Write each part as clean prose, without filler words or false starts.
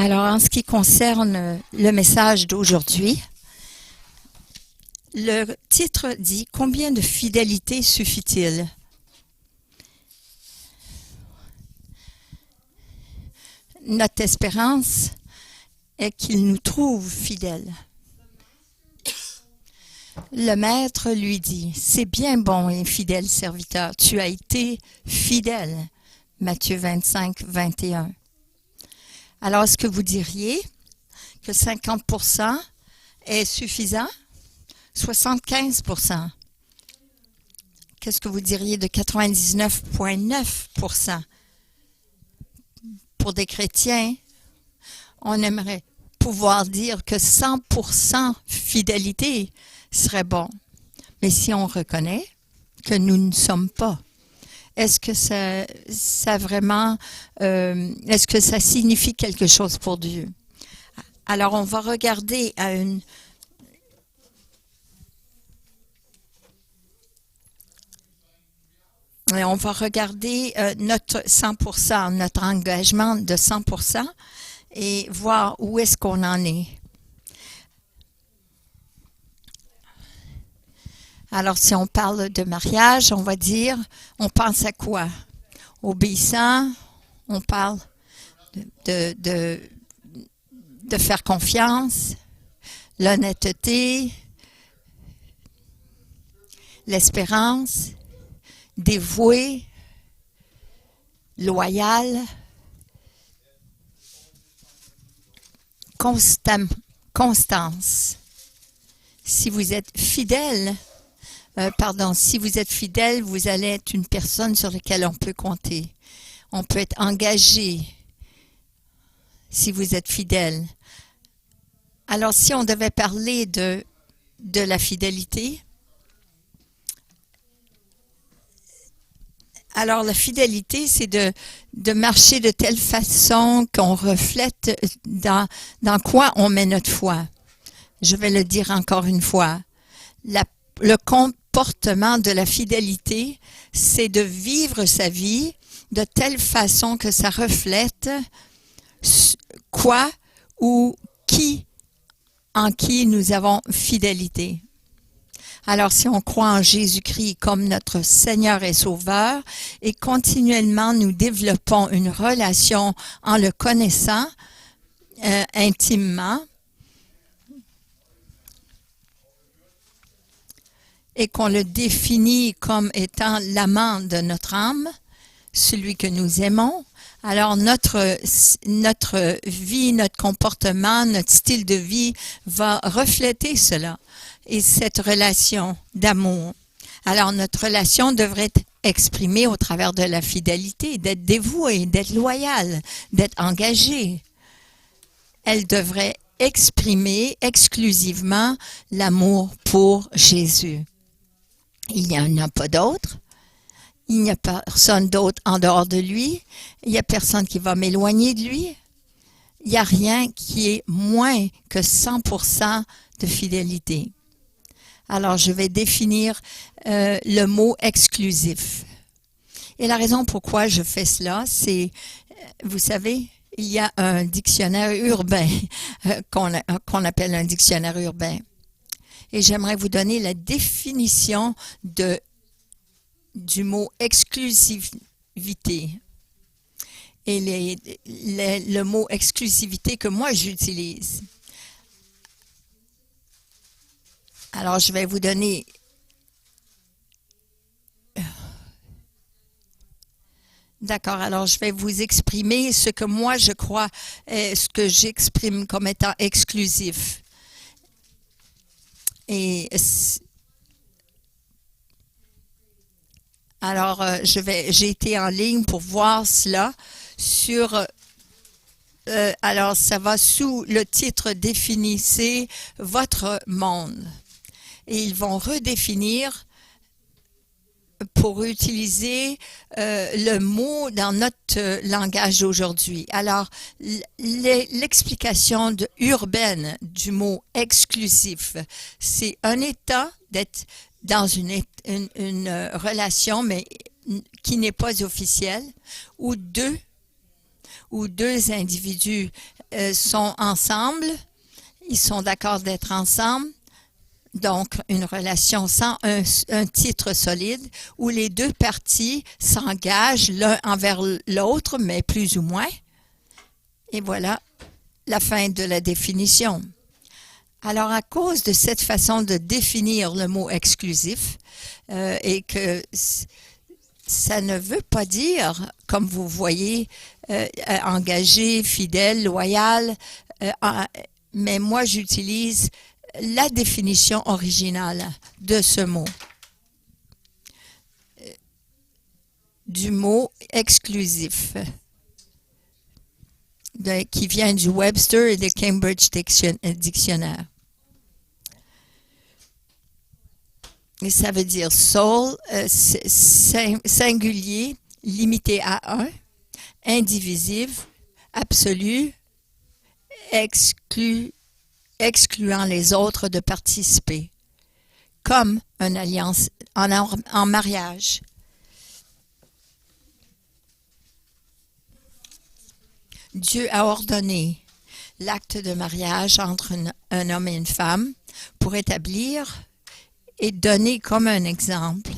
Alors, en ce qui concerne le message d'aujourd'hui, le titre dit « Combien de fidélité suffit-il » Notre espérance est qu'il nous trouve fidèles. Le maître lui dit « C'est bien bon et fidèle serviteur, tu as été fidèle. » Matthieu 25, 21. Alors, est-ce que vous diriez que 50% est suffisant? 75%. Qu'est-ce que vous diriez de 99,9%? Pour des chrétiens, on aimerait pouvoir dire que 100% fidélité serait bon. Mais si on reconnaît que nous ne sommes pas, est-ce que ça vraiment, est-ce que ça signifie quelque chose pour Dieu? Alors, on va regarder à on va regarder notre 100%, notre engagement de 100% et voir où est-ce qu'on en est. Alors, si on parle de mariage, on va dire, on pense à quoi? Obéissant, on parle de faire confiance, l'honnêteté, l'espérance, dévoué, loyal, constance. Si vous êtes fidèle, si vous êtes fidèle, vous allez être une personne sur laquelle on peut compter. On peut être engagé si vous êtes fidèle. Alors, si on devait parler de la fidélité, alors la fidélité, c'est de marcher de telle façon qu'on reflète dans quoi on met notre foi. Je vais le dire encore une fois. Le comportement de la fidélité, c'est de vivre sa vie de telle façon que ça reflète quoi ou qui en qui nous avons fidélité. Alors, si on croit en Jésus-Christ comme notre Seigneur et Sauveur et continuellement nous développons une relation en le connaissant intimement et qu'on le définit comme étant l'amant de notre âme, celui que nous aimons, alors notre vie, notre comportement, notre style de vie va refléter cela et cette relation d'amour. Alors notre relation devrait être exprimée au travers de la fidélité, d'être dévouée, d'être loyale, d'être engagée. Elle devrait exprimer exclusivement l'amour pour Jésus. Il n'y en a pas d'autre. Il n'y a personne d'autre en dehors de lui. Il n'y a personne qui va m'éloigner de lui. Il n'y a rien qui est moins que 100% de fidélité. Alors, je vais définir le mot exclusif. Et la raison pourquoi je fais cela, c'est, vous savez, il y a un dictionnaire urbain qu'on appelle un dictionnaire urbain. Et j'aimerais vous donner la définition du mot exclusivité. Et le mot exclusivité que moi j'utilise. Alors, je vais vous donner D'accord, alors je vais vous exprimer ce que moi je crois, ce que j'exprime comme étant exclusif. Et alors, j'ai été en ligne pour voir cela sur. Alors, ça va sous le titre Définissez votre monde. Et ils vont redéfinir pour utiliser le mot dans notre langage d'aujourd'hui. Alors, l'explication urbaine du mot exclusif, c'est un état d'être dans une relation, mais qui n'est pas officielle, où deux individus sont ensemble, ils sont d'accord d'être ensemble. Donc, une relation sans un titre solide où les deux parties s'engagent l'un envers l'autre, mais plus ou moins. Et voilà la fin de la définition. Alors, à cause de cette façon de définir le mot exclusif, et que ça ne veut pas dire, comme vous voyez, engagé, fidèle, loyal, mais moi j'utilise la définition originale de ce mot, du mot exclusif, qui vient du Webster et du Cambridge Dictionnaire. Et ça veut dire soul, singulier, limité à un, indivisible, absolu, excluant les autres de participer, comme une alliance en mariage. Dieu a ordonné l'acte de mariage entre un homme et une femme pour établir et donner comme un exemple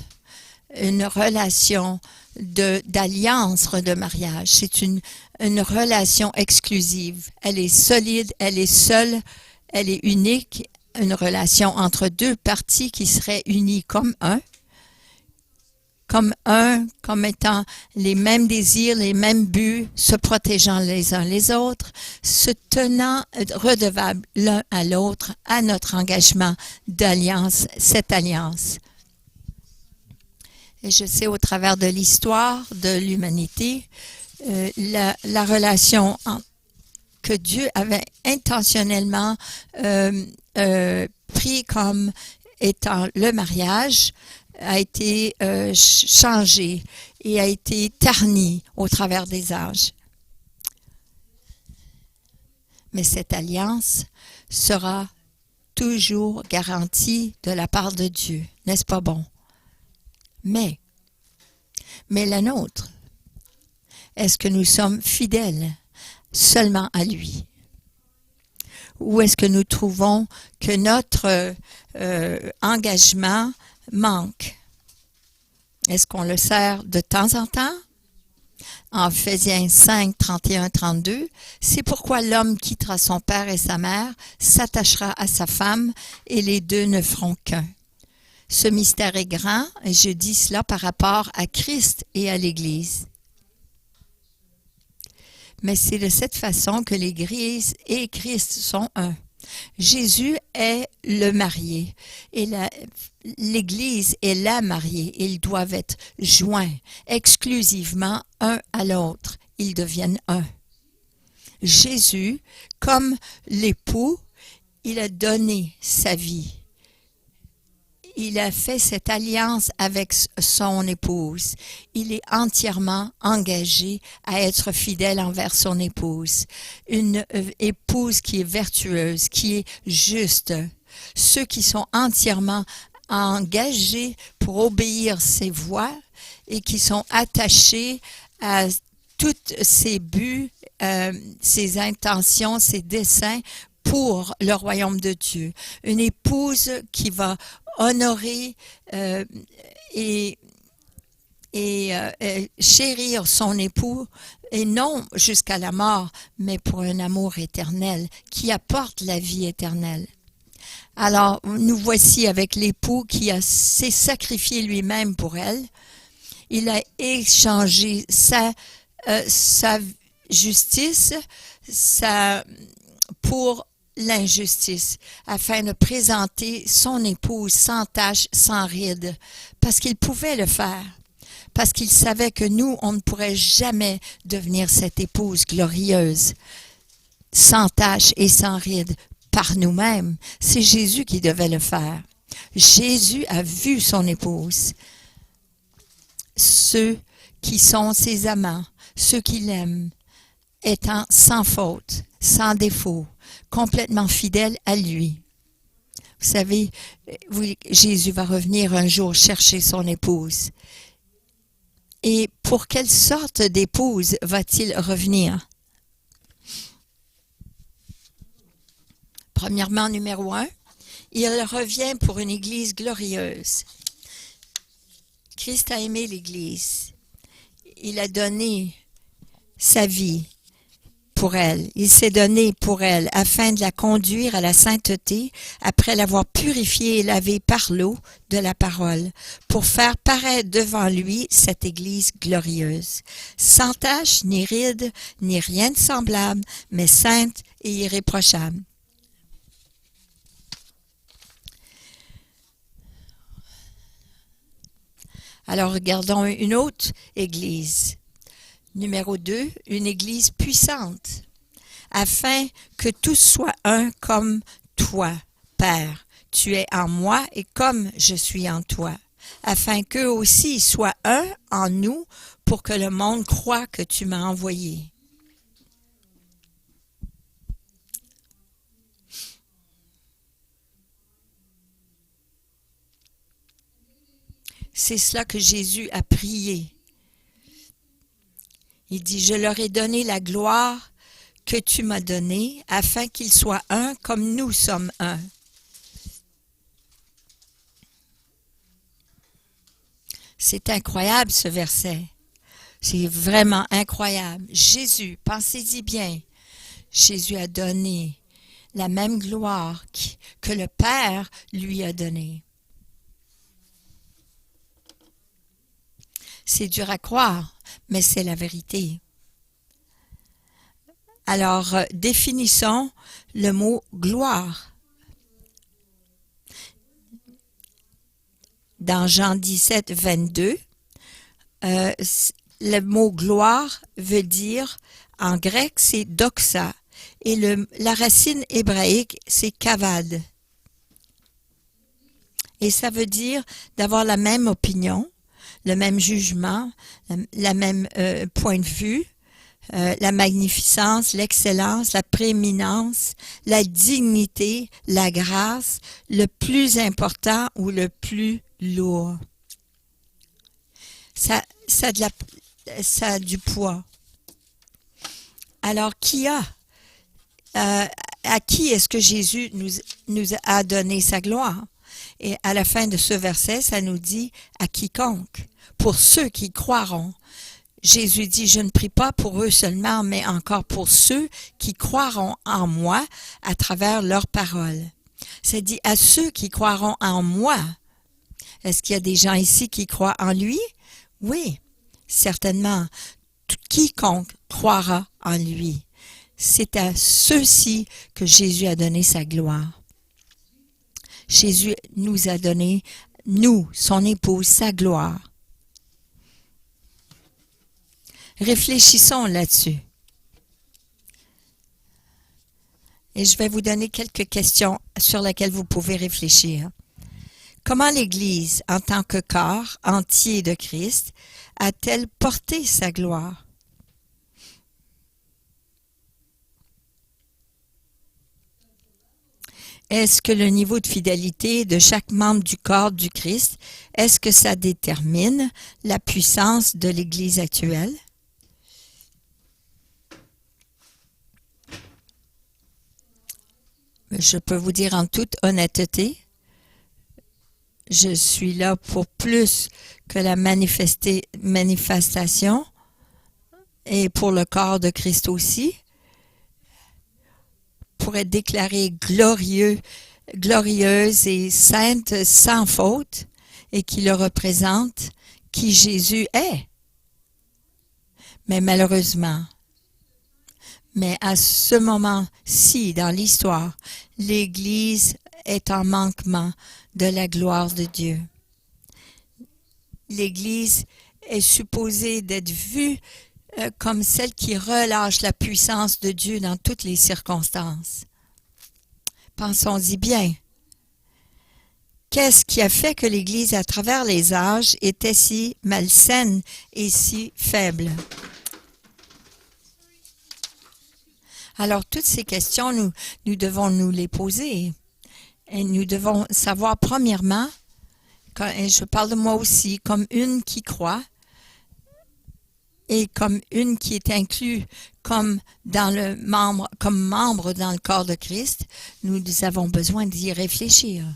une relation d'alliance de mariage. C'est une relation exclusive. Elle est solide, elle est seule, elle est unique. Une relation entre deux parties qui seraient unies comme comme étant les mêmes désirs, les mêmes buts, se protégeant les uns les autres, se tenant redevables l'un à l'autre à notre engagement d'alliance, cette alliance. Et je sais au travers de l'histoire de l'humanité, la relation que Dieu avait intentionnellement pris comme étant le mariage a été changé et a été terni au travers des âges. Mais cette alliance sera toujours garantie de la part de Dieu, n'est-ce pas bon? Mais la nôtre, est-ce que nous sommes fidèles seulement à lui? Ou est-ce que nous trouvons que notre engagement manque? Est-ce qu'on le sert de temps en temps? En Ephésiens 5, 31, 32, c'est pourquoi l'homme quittera son père et sa mère, s'attachera à sa femme, et les deux ne feront qu'un. Ce mystère est grand, et je dis cela par rapport à Christ et à l'Église. Mais c'est de cette façon que l'Église et Christ sont un. Jésus est le marié et l'Église est la mariée. Ils doivent être joints exclusivement un à l'autre. Ils deviennent un. Jésus, comme l'époux, il a donné sa vie. Il a fait cette alliance avec son épouse. Il est entièrement engagé à être fidèle envers son épouse. Une épouse qui est vertueuse, qui est juste. Ceux qui sont entièrement engagés pour obéir ses voies et qui sont attachés à tous ses buts, ses intentions, ses desseins pour le royaume de Dieu. Une épouse qui va honorer et chérir son époux, et non jusqu'à la mort, mais pour un amour éternel qui apporte la vie éternelle. Alors, nous voici avec l'époux qui s'est sacrifié lui-même pour elle. Il a échangé sa justice pour l'injustice, afin de présenter son épouse sans tache, sans ride, parce qu'il pouvait le faire, parce qu'il savait que nous, on ne pourrait jamais devenir cette épouse glorieuse, sans tache et sans ride, par nous-mêmes. C'est Jésus qui devait le faire. Jésus a vu son épouse. Ceux qui sont ses amants, ceux qui l'aiment, étant sans faute, sans défaut, complètement fidèles à lui. Vous savez, Jésus va revenir un jour chercher son épouse. Et pour quelle sorte d'épouse va-t-il revenir? Premièrement, numéro 1, il revient pour une Église glorieuse. Christ a aimé l'Église. Il a donné sa vie pour elle. Il s'est donné pour elle afin de la conduire à la sainteté après l'avoir purifiée et lavée par l'eau de la parole, pour faire paraître devant lui cette Église glorieuse, sans tache, ni ride, ni rien de semblable, mais sainte et irréprochable. Alors regardons une autre Église. Numéro 2, une Église puissante, afin que tous soient un comme toi, Père. Tu es en moi et comme je suis en toi, afin qu'eux aussi soient un en nous pour que le monde croie que tu m'as envoyé. C'est cela que Jésus a prié. Il dit, je leur ai donné la gloire que tu m'as donnée, afin qu'ils soient un comme nous sommes un. C'est incroyable ce verset. C'est vraiment incroyable. Jésus, pensez-y bien, Jésus a donné la même gloire que le Père lui a donnée. C'est dur à croire, mais c'est la vérité. Alors, définissons le mot gloire. Dans Jean 17, 22, le mot gloire veut dire, en grec, c'est doxa, et la racine hébraïque, c'est kavod. Et ça veut dire d'avoir la même opinion, le même jugement, la même point de vue, la magnificence, l'excellence, la prééminence, la dignité, la grâce, le plus important ou le plus lourd. Ça a du poids. Alors, à qui est-ce que Jésus nous a donné sa gloire? Et à la fin de ce verset, ça nous dit à quiconque, pour ceux qui croiront. Jésus dit, je ne prie pas pour eux seulement, mais encore pour ceux qui croiront en moi à travers leurs paroles. C'est dit à ceux qui croiront en moi. Est-ce qu'il y a des gens ici qui croient en lui? Oui, certainement. Quiconque croira en lui. C'est à ceux-ci que Jésus a donné sa gloire. Jésus nous a donné, nous, son épouse, sa gloire. Réfléchissons là-dessus. Et je vais vous donner quelques questions sur lesquelles vous pouvez réfléchir. Comment l'Église, en tant que corps entier de Christ, a-t-elle porté sa gloire? Est-ce que le niveau de fidélité de chaque membre du corps du Christ, est-ce que ça détermine la puissance de l'Église actuelle? Je peux vous dire en toute honnêteté, je suis là pour plus que la manifestation et pour le corps de Christ aussi, pour être déclarée glorieuse et sainte sans faute et qui le représente, qui Jésus est. Mais malheureusement, à ce moment-ci dans l'histoire, l'Église est en manquement de la gloire de Dieu. L'Église est supposée d'être vue comme celle qui relâche la puissance de Dieu dans toutes les circonstances. Pensons-y bien. Qu'est-ce qui a fait que l'Église, à travers les âges, était si malsaine et si faible? Alors, toutes ces questions, nous devons nous les poser. Et nous devons savoir, premièrement, et je parle de moi aussi, comme une qui croit, et comme une qui est inclue comme membre dans le corps de Christ, nous avons besoin d'y réfléchir.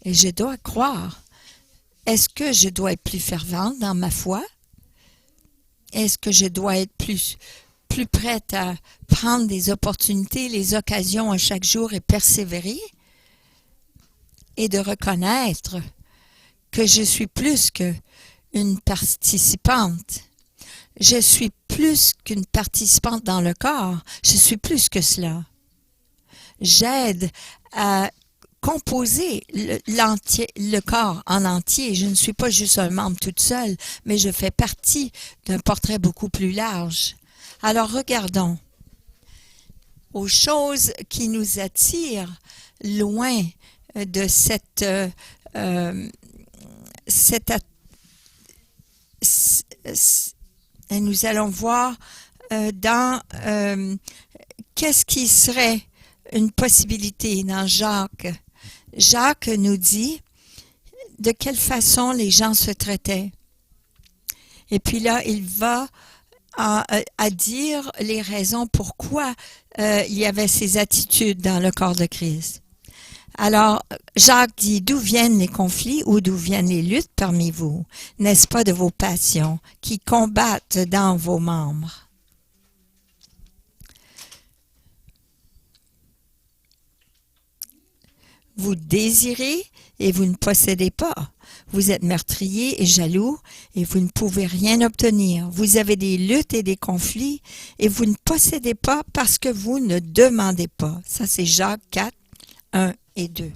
Et je dois croire. Est-ce que je dois être plus fervente dans ma foi? Est-ce que je dois être plus prête à prendre des opportunités, les occasions à chaque jour et persévérer? Et de reconnaître que je suis plus qu'une participante. Je suis plus qu'une participante dans le corps. Je suis plus que cela. J'aide à composer le corps en entier. Je ne suis pas juste un membre toute seule, mais je fais partie d'un portrait beaucoup plus large. Alors regardons aux choses qui nous attirent loin de et nous allons voir qu'est-ce qui serait une possibilité dans Jacques. Jacques nous dit de quelle façon les gens se traitaient. Et puis là, il va à dire les raisons pourquoi il y avait ces attitudes dans le corps de Christ. Alors, Jacques dit, d'où viennent les conflits ou d'où viennent les luttes parmi vous? N'est-ce pas de vos passions qui combattent dans vos membres? Vous désirez et vous ne possédez pas. Vous êtes meurtrier et jaloux et vous ne pouvez rien obtenir. Vous avez des luttes et des conflits et vous ne possédez pas parce que vous ne demandez pas. Ça, c'est Jacques 4, 1 et 2.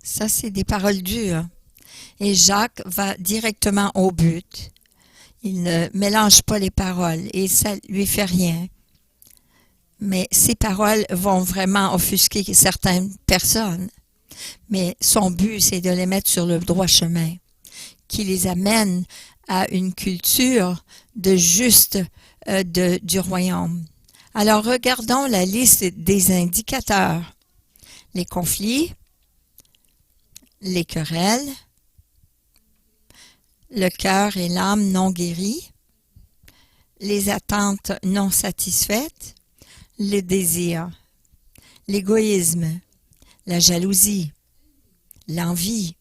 Ça, c'est des paroles dures. Et Jacques va directement au but. Il ne mélange pas les paroles et ça lui fait rien. Mais ces paroles vont vraiment offusquer certaines personnes. Mais son but, c'est de les mettre sur le droit chemin, qui les amène à une culture de juste du royaume. Alors, regardons la liste des indicateurs. Les conflits, les querelles, le cœur et l'âme non guéris, les attentes non satisfaites, le désir, l'égoïsme, la jalousie, l'envie,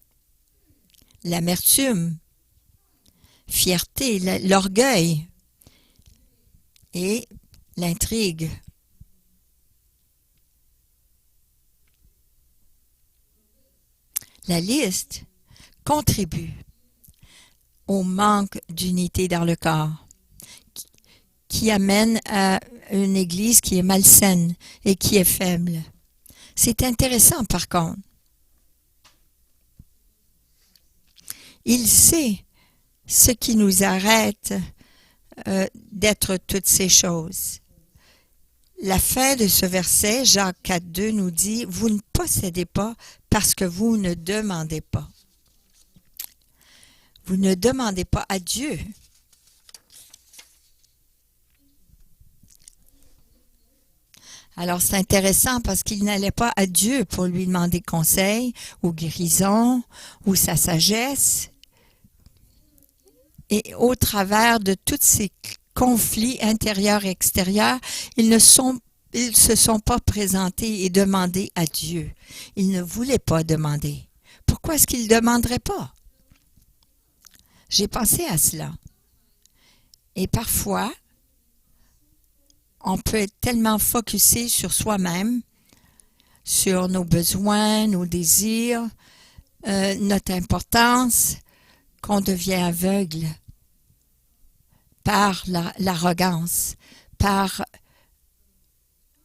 l'amertume, fierté, l'orgueil et l'intrigue. La liste contribue au manque d'unité dans le corps, qui amène à une Église qui est malsaine et qui est faible. C'est intéressant par contre. Il sait ce qui nous arrête d'être toutes ces choses. La fin de ce verset, Jacques 4, 2, nous dit « Vous ne possédez pas parce que vous ne demandez pas. » Vous ne demandez pas à Dieu. Alors, c'est intéressant parce qu'il n'allait pas à Dieu pour lui demander conseil ou guérison ou sa sagesse. Et au travers de tous ces conflits intérieurs et extérieurs, ils ne se sont pas présentés et demandés à Dieu. Ils ne voulaient pas demander. Pourquoi est-ce qu'ils ne demanderaient pas? J'ai pensé à cela. Et parfois, on peut être tellement focusé sur soi-même, sur nos besoins, nos désirs, notre importance, qu'on devient aveugle par l'arrogance, par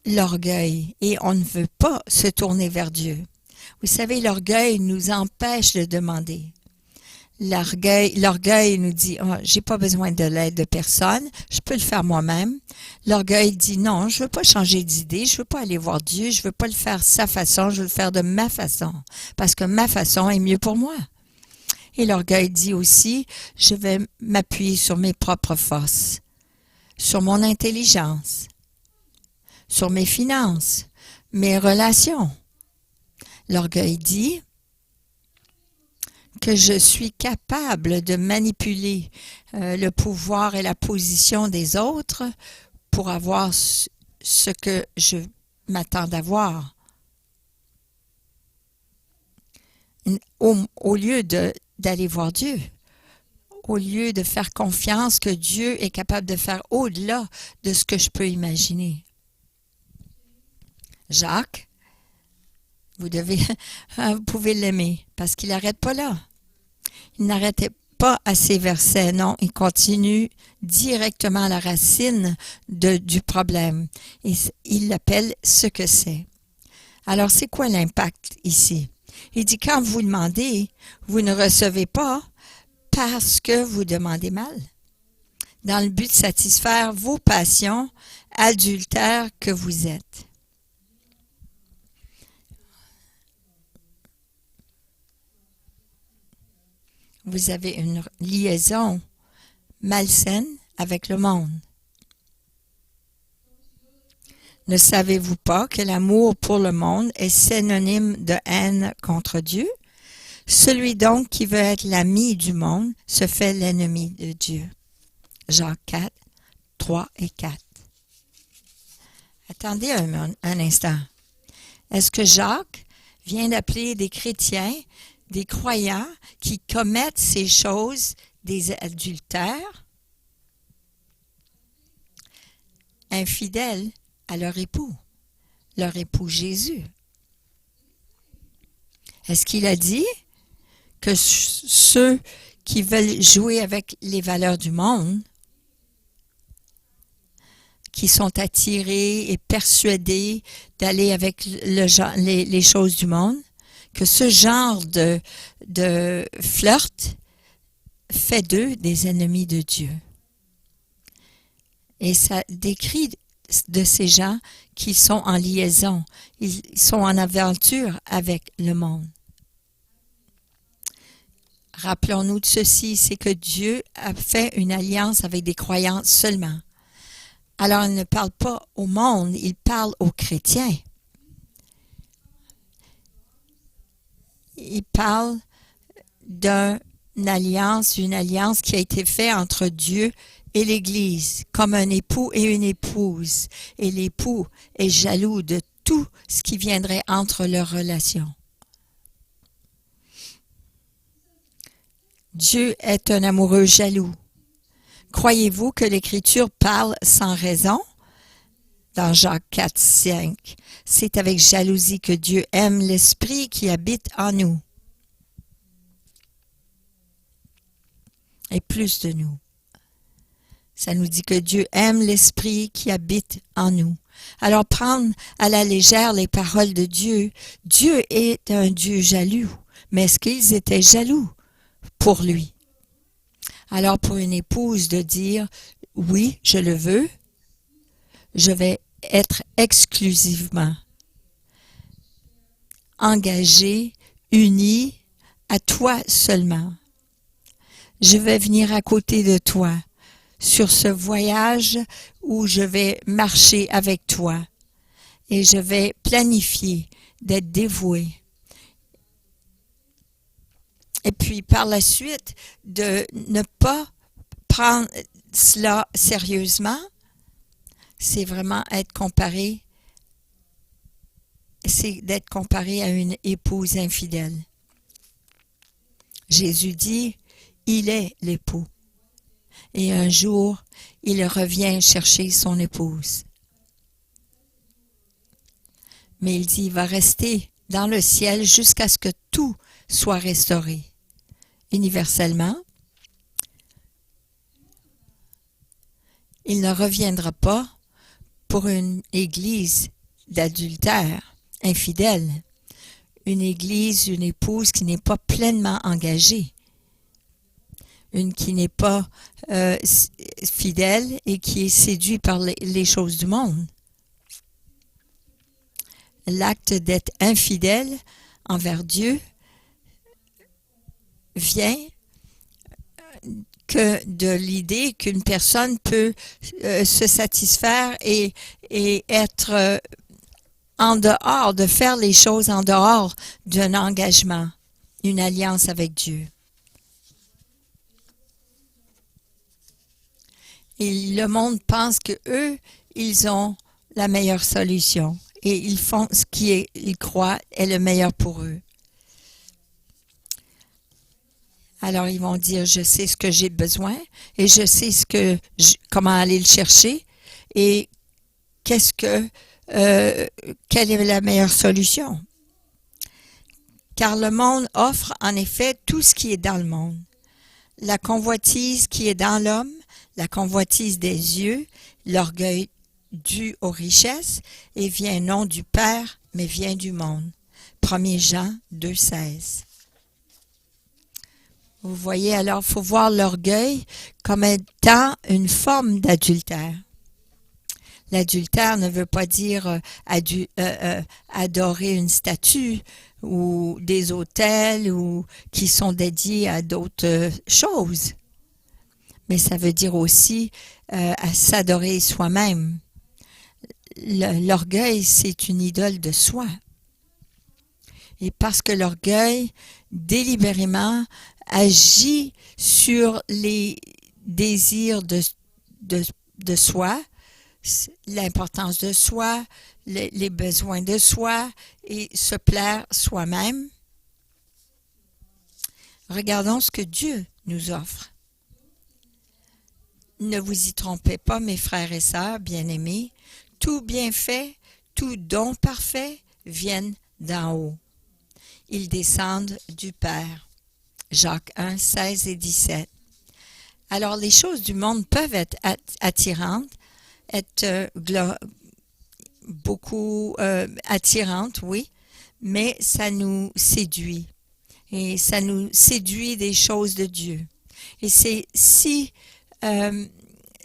l'orgueil, et on ne veut pas se tourner vers Dieu. Vous savez, l'orgueil nous empêche de demander. L'orgueil nous dit oh, j'ai pas besoin de l'aide de personne, je peux le faire moi-même. L'orgueil dit non, je veux pas changer d'idée, je veux pas aller voir Dieu, je veux pas le faire sa façon, je veux le faire de ma façon, parce que ma façon est mieux pour moi. Et l'orgueil dit aussi je vais m'appuyer sur mes propres forces, sur mon intelligence, sur mes finances, mes relations. L'orgueil dit que je suis capable de manipuler le pouvoir et la position des autres pour avoir ce que je m'attends d'avoir. Au lieu d'aller voir Dieu, au lieu de faire confiance que Dieu est capable de faire au-delà de ce que je peux imaginer. Jacques, vous pouvez l'aimer parce qu'il n'arrête pas là. Il n'arrêtait pas à ces versets, non, il continue directement à la racine du problème. Et il l'appelle ce que c'est. Alors, c'est quoi l'impact ici? Il dit, quand vous demandez, vous ne recevez pas parce que vous demandez mal, dans le but de satisfaire vos passions adultères que vous êtes. Vous avez une liaison malsaine avec le monde. Ne savez-vous pas que l'amour pour le monde est synonyme de haine contre Dieu? Celui donc qui veut être l'ami du monde se fait l'ennemi de Dieu. Jacques 4, 3 et 4. Attendez un instant. Est-ce que Jacques vient d'appeler des chrétiens, des croyants qui commettent ces choses, des adultères, infidèles à leur époux Jésus? Est-ce qu'il a dit que ceux qui veulent jouer avec les valeurs du monde, qui sont attirés et persuadés d'aller avec les choses du monde, que ce genre de flirt fait d'eux des ennemis de Dieu? Et ça décrit de ces gens qui sont en liaison, ils sont en aventure avec le monde. Rappelons-nous de ceci, c'est que Dieu a fait une alliance avec des croyants seulement. Alors, il ne parle pas au monde, il parle aux chrétiens. Il parle d'une alliance qui a été faite entre Dieu et l'Église, comme un époux et une épouse. Et l'époux est jaloux de tout ce qui viendrait entre leurs relations. Dieu est un amoureux jaloux. Croyez-vous que l'Écriture parle sans raison? Dans Jacques 4, 5, c'est avec jalousie que Dieu aime l'Esprit qui habite en nous. Et plus de nous. Ça nous dit que Dieu aime l'Esprit qui habite en nous. Alors, prendre à la légère les paroles de Dieu. Dieu est un Dieu jaloux. Mais est-ce qu'ils étaient jaloux pour lui? Alors, pour une épouse de dire, oui, je le veux, je vais être exclusivement engagée, unie à toi seulement. Je vais venir à côté de toi sur ce voyage où je vais marcher avec toi et je vais planifier d'être dévouée. Et puis par la suite, de ne pas prendre cela sérieusement, c'est vraiment d'être comparé à une épouse infidèle. Jésus dit, il est l'époux. Et un jour, il revient chercher son épouse. Mais il dit, il va rester dans le ciel jusqu'à ce que tout soit restauré. Universellement, il ne reviendra pas pour une église d'adultères, infidèles, une église, une épouse qui n'est pas pleinement engagée, une qui n'est pas fidèle et qui est séduite par les choses du monde. L'acte d'être infidèle envers Dieu vient que de l'idée qu'une personne peut se satisfaire et être en dehors, de faire les choses en dehors d'un engagement, une alliance avec Dieu. Et le monde pense que eux, ils ont la meilleure solution et ils font ce qu'ils croient est le meilleur pour eux. Alors ils vont dire, je sais ce que j'ai besoin et je sais comment aller le chercher et quelle est la meilleure solution. Car le monde offre en effet tout ce qui est dans le monde. La convoitise qui est dans l'homme, la convoitise des yeux, l'orgueil dû aux richesses, et vient non du Père, mais vient du monde. 1 Jean 2,16. Vous voyez, alors, il faut voir l'orgueil comme étant une forme d'adultère. L'adultère ne veut pas dire adorer une statue ou des autels ou qui sont dédiés à d'autres choses. Mais ça veut dire aussi à s'adorer soi-même. L'orgueil, c'est une idole de soi. Et parce que l'orgueil, délibérément, agit sur les désirs de soi, l'importance de soi, les besoins de soi et se plaire soi-même. Regardons ce que Dieu nous offre. Ne vous y trompez pas, mes frères et sœurs bien-aimés, tout bienfait, tout don parfait viennent d'en haut. Ils descendent du Père. Jacques 1, 16 et 17. Alors, les choses du monde peuvent être attirantes, être beaucoup attirantes, oui, mais ça nous séduit. Et ça nous séduit des choses de Dieu. Et c'est si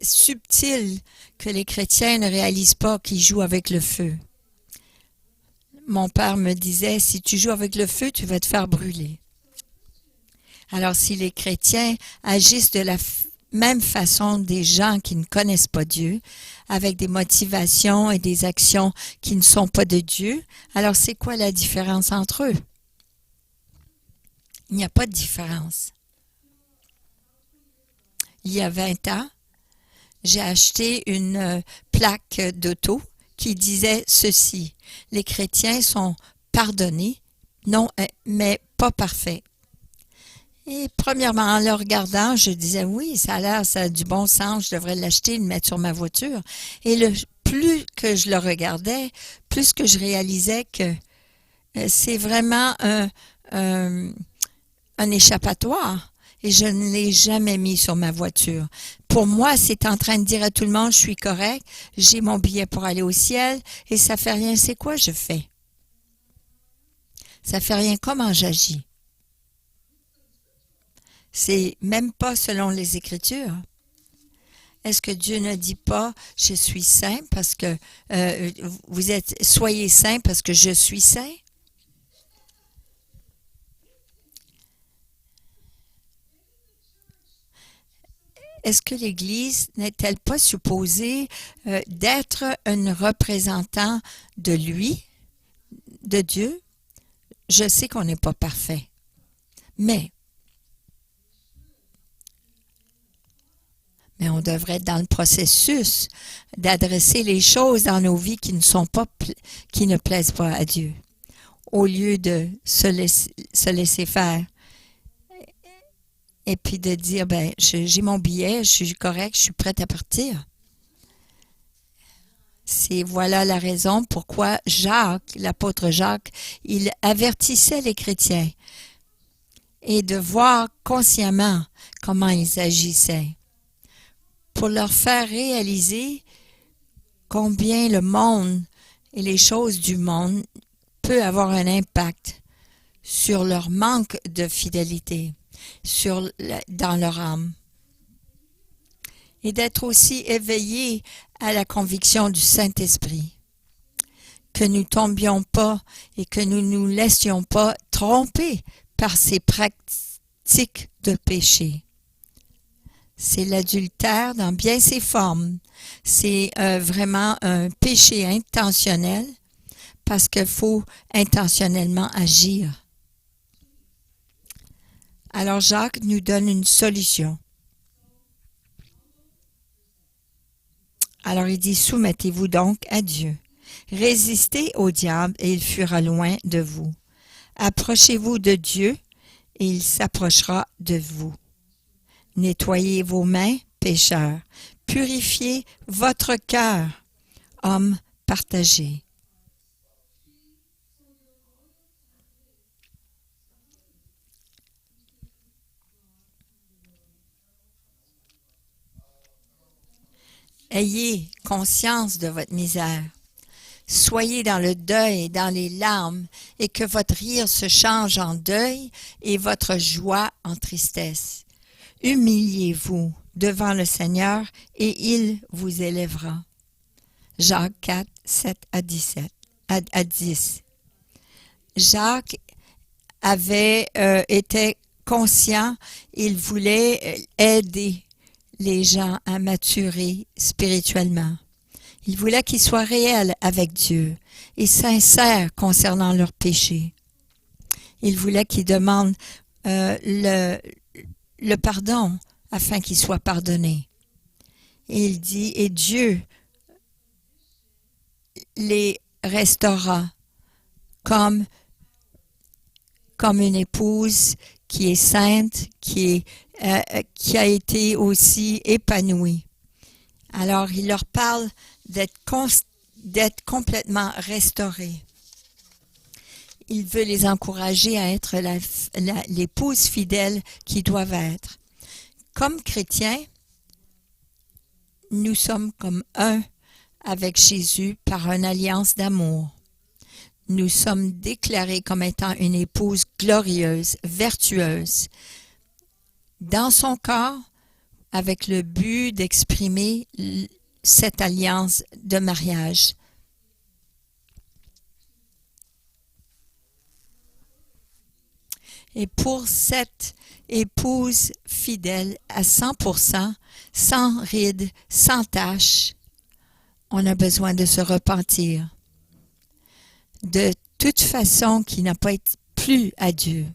subtil que les chrétiens ne réalisent pas qu'ils jouent avec le feu. Mon père me disait, si tu joues avec le feu, tu vas te faire brûler. Alors, si les chrétiens agissent de la même façon des gens qui ne connaissent pas Dieu, avec des motivations et des actions qui ne sont pas de Dieu, alors c'est quoi la différence entre eux? Il n'y a pas de différence. Il y a 20 ans, j'ai acheté une plaque d'auto qui disait ceci: les chrétiens sont pardonnés, non, mais pas parfaits. Et premièrement, en le regardant, je disais oui, ça a du bon sens, je devrais l'acheter et le mettre sur ma voiture. Et plus que je le regardais, plus que je réalisais que c'est vraiment un échappatoire. Et je ne l'ai jamais mis sur ma voiture. Pour moi, c'est en train de dire à tout le monde, je suis correct, j'ai mon billet pour aller au ciel, et ça fait rien. C'est quoi je fais? Ça fait rien. Comment j'agis? C'est même pas selon les Écritures. Est-ce que Dieu ne dit pas, je suis saint parce que soyez saints parce que je suis saint? Est-ce que l'Église n'est-elle pas supposée d'être un représentant de lui, de Dieu? Je sais qu'on n'est pas parfait, mais on devrait être dans le processus d'adresser les choses dans nos vies qui ne plaisent pas à Dieu, au lieu de se laisser faire. Et puis de dire, j'ai mon billet, je suis correct, je suis prête à partir. Voilà la raison pourquoi l'apôtre Jacques, il avertissait les chrétiens et de voir consciemment comment ils agissaient pour leur faire réaliser combien le monde et les choses du monde peut avoir un impact sur leur manque de fidélité. Dans leur âme. Et d'être aussi éveillés à la conviction du Saint-Esprit. Que nous ne tombions pas et que nous ne nous laissions pas tromper par ces pratiques de péché. C'est l'adultère dans bien ses formes. C'est vraiment un péché intentionnel parce qu'il faut intentionnellement agir. Alors Jacques nous donne une solution. Alors il dit, soumettez-vous donc à Dieu. Résistez au diable et il fuira loin de vous. Approchez-vous de Dieu et il s'approchera de vous. Nettoyez vos mains, pécheurs. Purifiez votre cœur, hommes partagés. Ayez conscience de votre misère. Soyez dans le deuil et dans les larmes, et que votre rire se change en deuil et votre joie en tristesse. Humiliez-vous devant le Seigneur, et il vous élèvera. Jacques 4, 7 à 17, à 10. Jacques était conscient, il voulait aider les gens à maturer spirituellement. Il voulait qu'ils soient réels avec Dieu et sincères concernant leurs péchés. Il voulait qu'ils demandent le pardon afin qu'ils soient pardonnés. Et il dit, et Dieu les restaurera comme une épouse qui est sainte, qui a été aussi épanouie. Alors, il leur parle d'être complètement restaurés. Il veut les encourager à être l'épouse fidèle qu'ils doivent être. Comme chrétiens, nous sommes comme un avec Jésus par une alliance d'amour. Nous sommes déclarés comme étant une épouse glorieuse, vertueuse, dans son corps, avec le but d'exprimer cette alliance de mariage. Et pour cette épouse fidèle à 100%, sans rides, sans tache, on a besoin de se repentir. De toute façon qui n'a pas été plu à Dieu.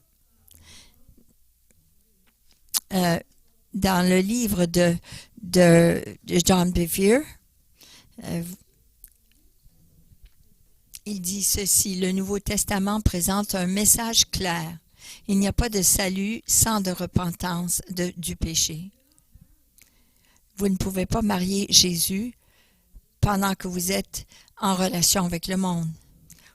Dans le livre de John Bevere, il dit ceci, le Nouveau Testament présente un message clair. Il n'y a pas de salut sans de repentance du péché. Vous ne pouvez pas marier Jésus pendant que vous êtes en relation avec le monde.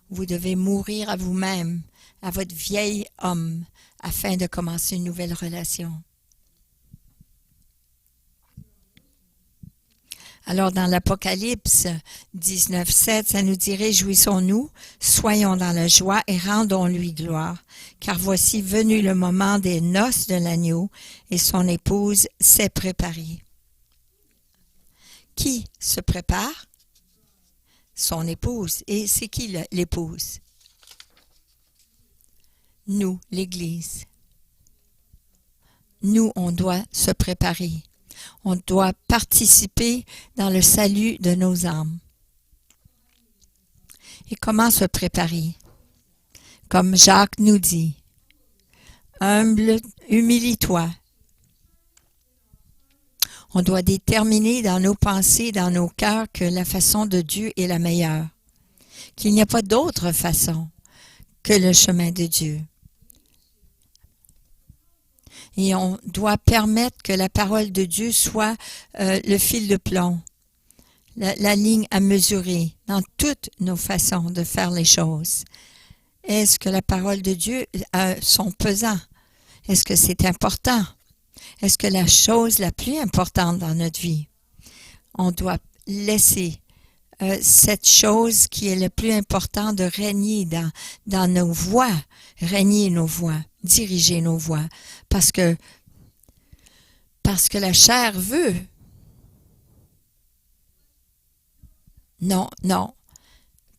Vous devez mourir à vous-même, à votre vieil homme, afin de commencer une nouvelle relation. Alors, dans l'Apocalypse 19:7, ça nous dit « Réjouissons-nous, soyons dans la joie et rendons-lui gloire, car voici venu le moment des noces de l'agneau et son épouse s'est préparée. » Qui se prépare? Son épouse. Et c'est qui l'épouse? Nous, l'Église. Nous, on doit se préparer. On doit participer dans le salut de nos âmes. Et comment se préparer? Comme Jacques nous dit, humble, humilie-toi. On doit déterminer dans nos pensées, dans nos cœurs, que la façon de Dieu est la meilleure. Qu'il n'y a pas d'autre façon que le chemin de Dieu. Et on doit permettre que la parole de Dieu soit le fil de plomb, la ligne à mesurer dans toutes nos façons de faire les choses. Est-ce que la parole de Dieu sont pesants? Est-ce que c'est important? Est-ce que la chose la plus importante dans notre vie? On doit laisser cette chose qui est le plus important de régner dans nos voies, régner nos voies, diriger nos voies, parce que la chair veut. Non,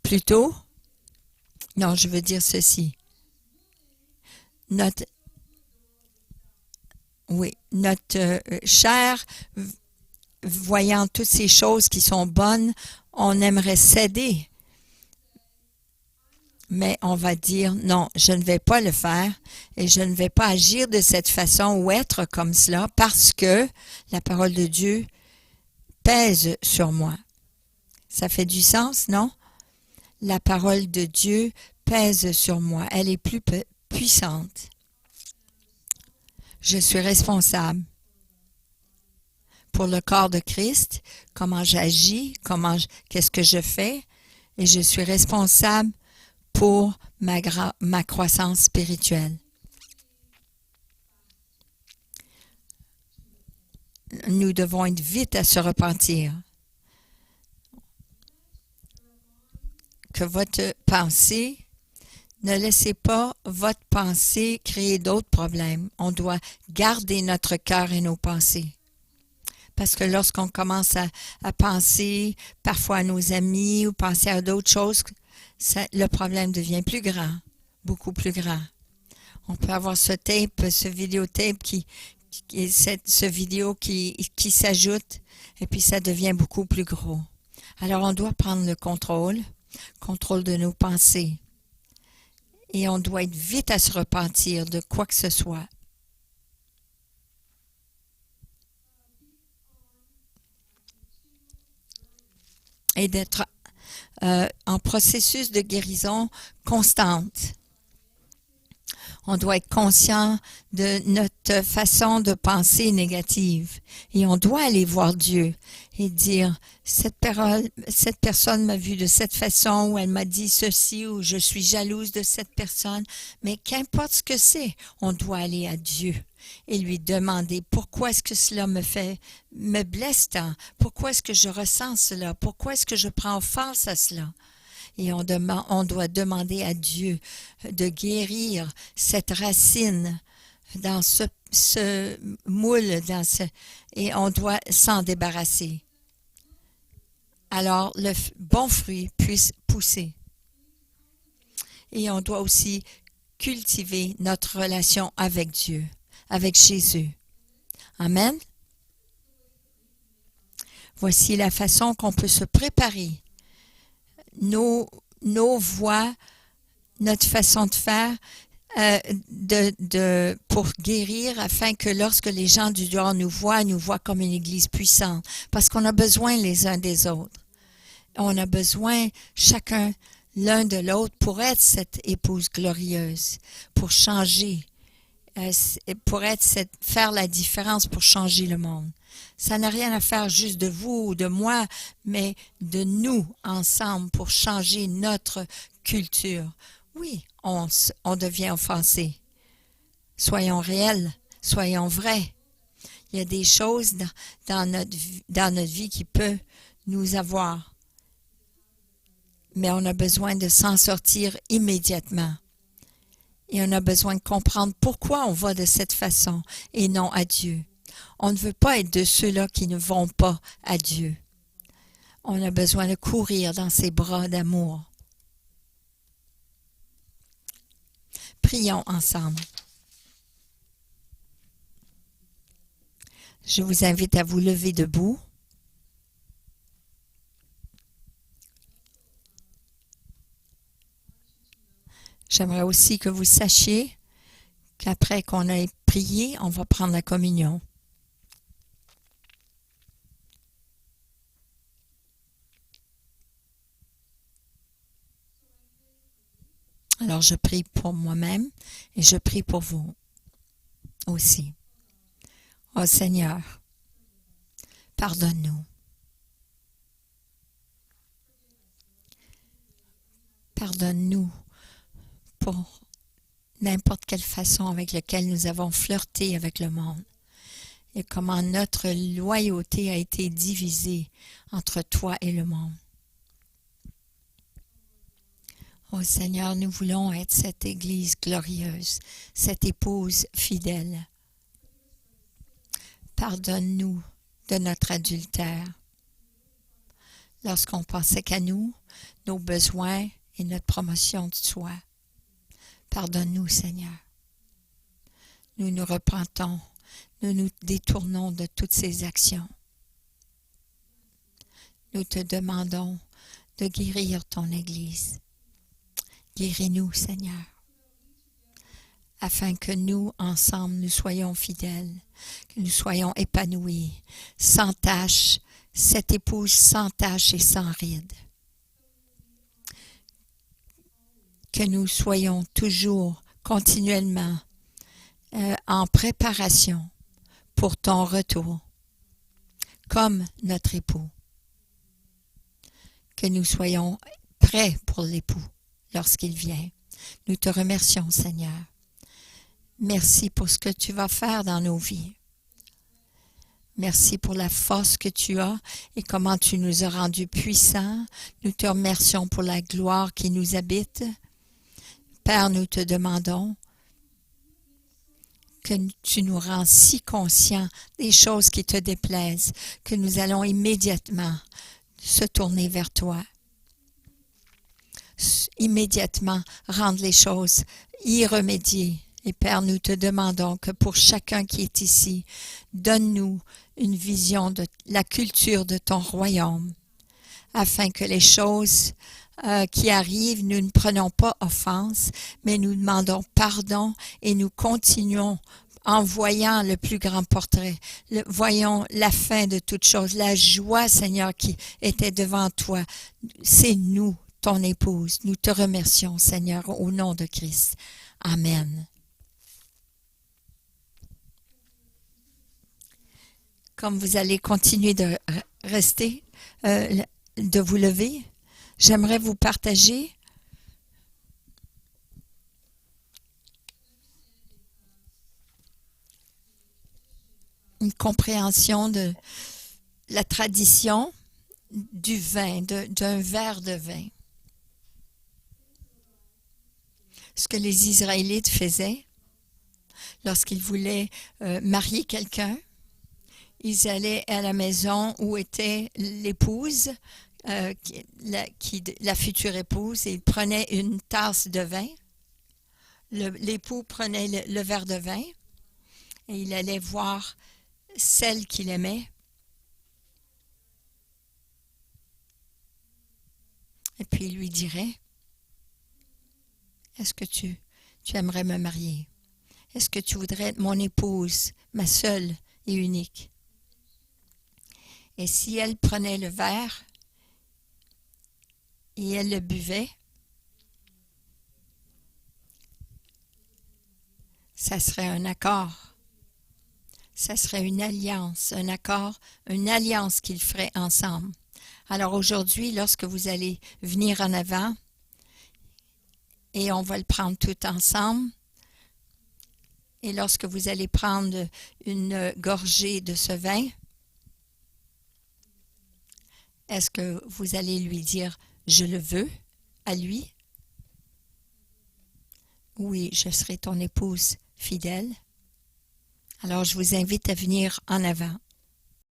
plutôt, non, je veux dire ceci. Oui, notre chair, voyant toutes ces choses qui sont bonnes, on aimerait céder. Mais on va dire, non, je ne vais pas le faire et je ne vais pas agir de cette façon ou être comme cela parce que la parole de Dieu pèse sur moi. Ça fait du sens, non? La parole de Dieu pèse sur moi. Elle est plus puissante. Je suis responsable pour le corps de Christ, comment j'agis, qu'est-ce que je fais, et je suis responsable pour ma croissance spirituelle. Nous devons être vite à se repentir. Que votre pensée, ne laissez pas votre pensée créer d'autres problèmes. On doit garder notre cœur et nos pensées. Parce que lorsqu'on commence à penser parfois à nos amis ou penser à d'autres choses, le problème devient plus grand, beaucoup plus grand. On peut avoir ce vidéotape ce vidéo qui s'ajoute et puis ça devient beaucoup plus gros. Alors on doit prendre le contrôle de nos pensées. Et on doit être vite à se repentir de quoi que ce soit. Et d'être en processus de guérison constante. On doit être conscient de notre façon de penser négative. Et on doit aller voir Dieu et dire, cette personne m'a vu de cette façon, ou elle m'a dit ceci, ou je suis jalouse de cette personne. Mais qu'importe ce que c'est, on doit aller à Dieu et lui demander pourquoi est-ce que cela me blesse tant? Pourquoi est-ce que je ressens cela? Pourquoi est-ce que je prends offense à cela? Et on doit demander à Dieu de guérir cette racine dans ce moule, et on doit s'en débarrasser. Alors, le bon fruit puisse pousser. Et on doit aussi cultiver notre relation avec Dieu, avec Jésus. Amen. Voici la façon qu'on peut se préparer. Nos voies, notre façon de faire pour guérir, afin que lorsque les gens du dehors nous voient comme une église puissante, parce qu'on a besoin les uns des autres. On a besoin chacun l'un de l'autre pour être cette épouse glorieuse, pour changer, pour faire la différence, pour changer le monde. Ça n'a rien à faire juste de vous ou de moi, mais de nous ensemble pour changer notre culture. Oui, on devient offensé. Soyons réels, soyons vrais. Il y a des choses dans notre vie qui peuvent nous avoir. Mais on a besoin de s'en sortir immédiatement. Et on a besoin de comprendre pourquoi on va de cette façon et non à Dieu. On ne veut pas être de ceux-là qui ne vont pas à Dieu. On a besoin de courir dans ses bras d'amour. Prions ensemble. Je vous invite à vous lever debout. J'aimerais aussi que vous sachiez qu'après qu'on ait prié, on va prendre la communion. Alors, je prie pour moi-même et je prie pour vous aussi. Oh Seigneur, pardonne-nous. Pardonne-nous pour n'importe quelle façon avec laquelle nous avons flirté avec le monde et comment notre loyauté a été divisée entre toi et le monde. Oh Seigneur, nous voulons être cette Église glorieuse, cette épouse fidèle. Pardonne-nous de notre adultère. Lorsqu'on pensait qu'à nous, nos besoins et notre promotion de soi. Pardonne-nous, Seigneur. Nous nous repentons Nous nous détournons de toutes ces actions. Nous te demandons de guérir ton Église. Guéris-nous, Seigneur, afin que nous, ensemble, nous soyons fidèles, que nous soyons épanouis, sans tache, cette épouse sans tache et sans ride. Que nous soyons toujours, continuellement, en préparation pour ton retour, comme notre époux. Que nous soyons prêts pour l'époux lorsqu'il vient. Nous te remercions, Seigneur. Merci pour ce que tu vas faire dans nos vies. Merci pour la force que tu as et comment tu nous as rendus puissants. Nous te remercions pour la gloire qui nous habite. Père, nous te demandons que tu nous rends si conscients des choses qui te déplaisent, que nous allons immédiatement se tourner vers toi. Immédiatement rendre les choses, y remédier. Et Père, nous te demandons que pour chacun qui est ici, donne-nous une vision de la culture de ton royaume, afin que les choses qui arrivent, nous ne prenons pas offense, mais nous demandons pardon et nous continuons en voyant le plus grand portrait. Voyons la fin de toute chose, la joie, Seigneur, qui était devant toi. C'est nous, ton épouse. Nous te remercions, Seigneur, au nom de Christ. Amen. Comme vous allez continuer de rester, de vous lever, j'aimerais vous partager une compréhension de la tradition du vin, d'un verre de vin. Ce que les Israélites faisaient lorsqu'ils voulaient marier quelqu'un, ils allaient à la maison où était l'épouse, la future épouse, et ils prenaient une tasse de vin. L'époux prenait le verre de vin et il allait voir celle qu'il aimait. Et puis il lui dirait, est-ce que tu aimerais me marier? Est-ce que tu voudrais être mon épouse, ma seule et unique? Et si elle prenait le verre et elle le buvait, ça serait un accord. Ça serait une alliance, un accord, une alliance qu'ils feraient ensemble. Alors aujourd'hui, lorsque vous allez venir en avant, et on va le prendre tout ensemble, et lorsque vous allez prendre une gorgée de ce vin, est-ce que vous allez lui dire « je le veux » à lui? Oui, je serai ton épouse fidèle. Alors je vous invite à venir en avant.